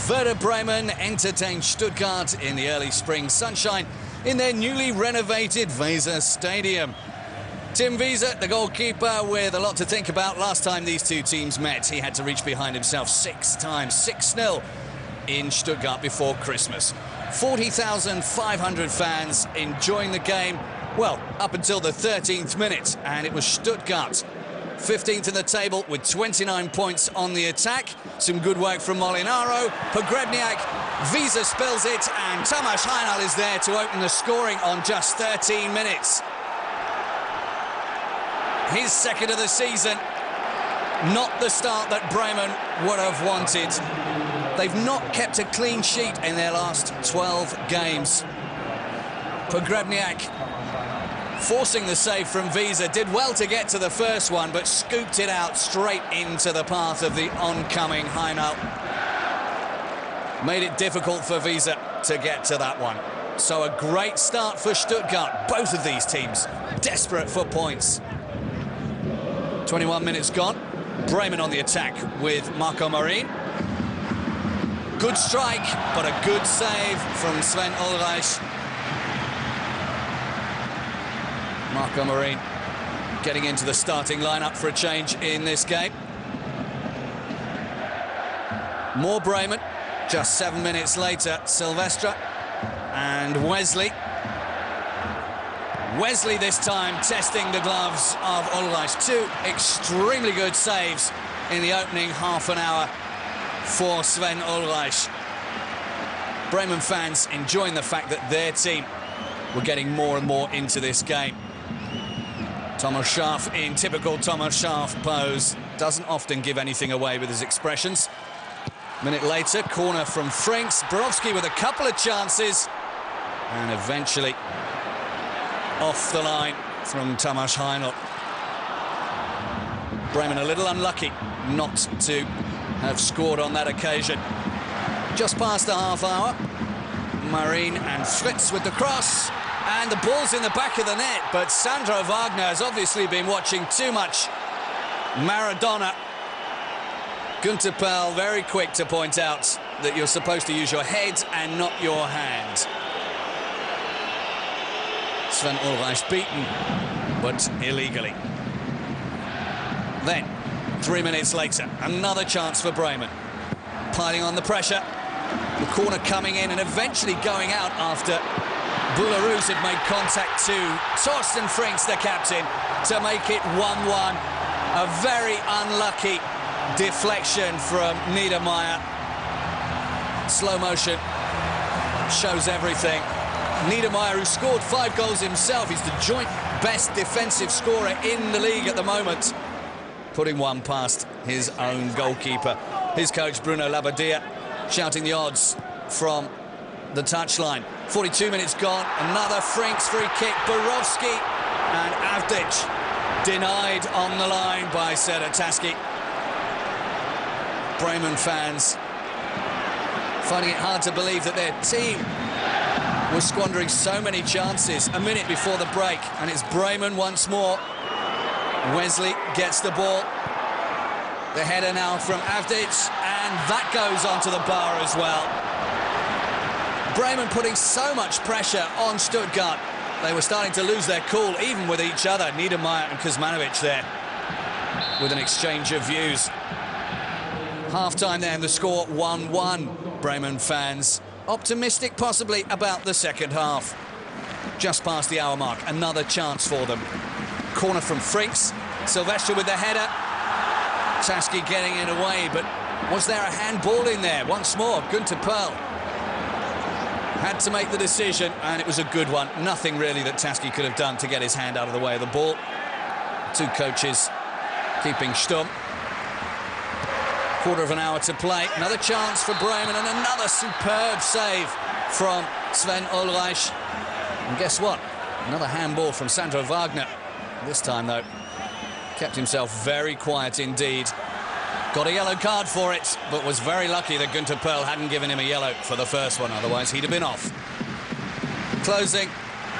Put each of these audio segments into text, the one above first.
Werder Bremen entertained Stuttgart in the early spring sunshine in their newly renovated Weser Stadium. Tim Wiese, the goalkeeper, with a lot to think about. Last time these two teams met, he had to reach behind himself 6 times, 6-0 in Stuttgart before Christmas. 40,500 fans enjoying the game, well, up until the 13th minute, and it was Stuttgart 15th in the table with 29 points on the attack. Some good work from Molinaro, Pogrebniak, Wiese spills it, and Tomasz Heinl is there to open the scoring on just 13 minutes. His second of the season, not the start that Bremen would have wanted. They've not kept a clean sheet in their last 12 games. Pogrebniak forcing the save from Wiese, did well to get to the first one, but scooped it out straight into the path of the oncoming Heinl. Made it difficult for Wiese to get to that one. So a great start for Stuttgart. Both of these teams desperate for points. 21 minutes gone. Bremen on the attack with Marco Marin. Good strike, but a good save from Sven Ulreich. Marco Marin getting into the starting lineup for a change in this game. More Bremen. Just 7 minutes later, Silvestre and Wesley. Wesley this time testing the gloves of Ulreich. 2 extremely good saves in the opening half an hour for Sven Ulreich. Bremen fans enjoying the fact that their team were getting more and more into this game. Thomas Schaaf in typical Thomas Schaaf pose. Doesn't often give anything away with his expressions. A minute later, corner from Frings. Borowski with a couple of chances. And eventually off the line from Tomasz Heinl. Bremen a little unlucky not to have scored on that occasion. Just past the half hour. Marin and Fritz with the cross. And the ball's in the back of the net, but Sandro Wagner has obviously been watching too much Maradona. Günter Perl very quick to point out that you're supposed to use your head and not your hand. Sven Ulreich beaten, but illegally. Then, 3 minutes later, another chance for Bremen. Piling on the pressure, the corner coming in and eventually going out after Boularouz had made contact to Thorsten Frings, the captain, to make it 1-1. A very unlucky deflection from Niedermayer. Slow motion shows everything. Niedermayer, who scored 5 goals himself, he's the joint best defensive scorer in the league at the moment, putting one past his own goalkeeper. His coach, Bruno Labbadia, shouting the odds from the touchline. 42 minutes gone, another Frings free kick, Borowski and Avdic denied on the line by Setanta. Bremen fans finding it hard to believe that their team was squandering so many chances. A minute before the break, and it's Bremen once more. Wesley gets the ball. The header now from Avdic, and that goes onto the bar as well. Bremen putting so much pressure on Stuttgart. They were starting to lose their cool, even with each other. Niedermayer and Kuzmanovic there with an exchange of views. Half-time there, and the score 1-1. Bremen fans optimistic possibly about the second half. Just past the hour mark, another chance for them. Corner from Frings. Silvestre with the header. Taski getting it away, but was there a handball in there? Once more, Günter Perl had to make the decision, and it was a good one. Nothing really that Taski could have done to get his hand out of the way of the ball. 2 coaches keeping stum. Quarter of an hour to play. Another chance for Bremen, and another superb save from Sven Ulreich. And guess what? Another handball from Sandro Wagner. This time, though, kept himself very quiet indeed. Got a yellow card for it, but was very lucky that Günter Perl hadn't given him a yellow for the first one, otherwise he'd have been off. Closing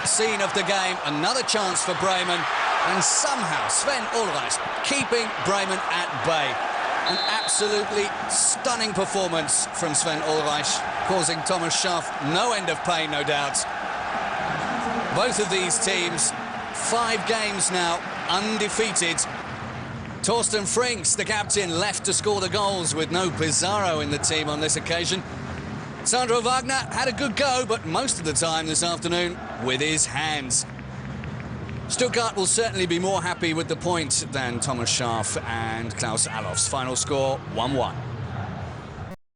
scene of the game, another chance for Bremen, and somehow Sven Ulreich keeping Bremen at bay. An absolutely stunning performance from Sven Ulreich, causing Thomas Schaaf no end of pain, no doubt. Both of these teams, 5 games now, undefeated. Torsten Frings, the captain, left to score the goals with no Pizarro in the team on this occasion. Sandro Wagner had a good go, but most of the time this afternoon with his hands. Stuttgart will certainly be more happy with the point than Thomas Schaaf and Klaus Allof's. Final score 1-1.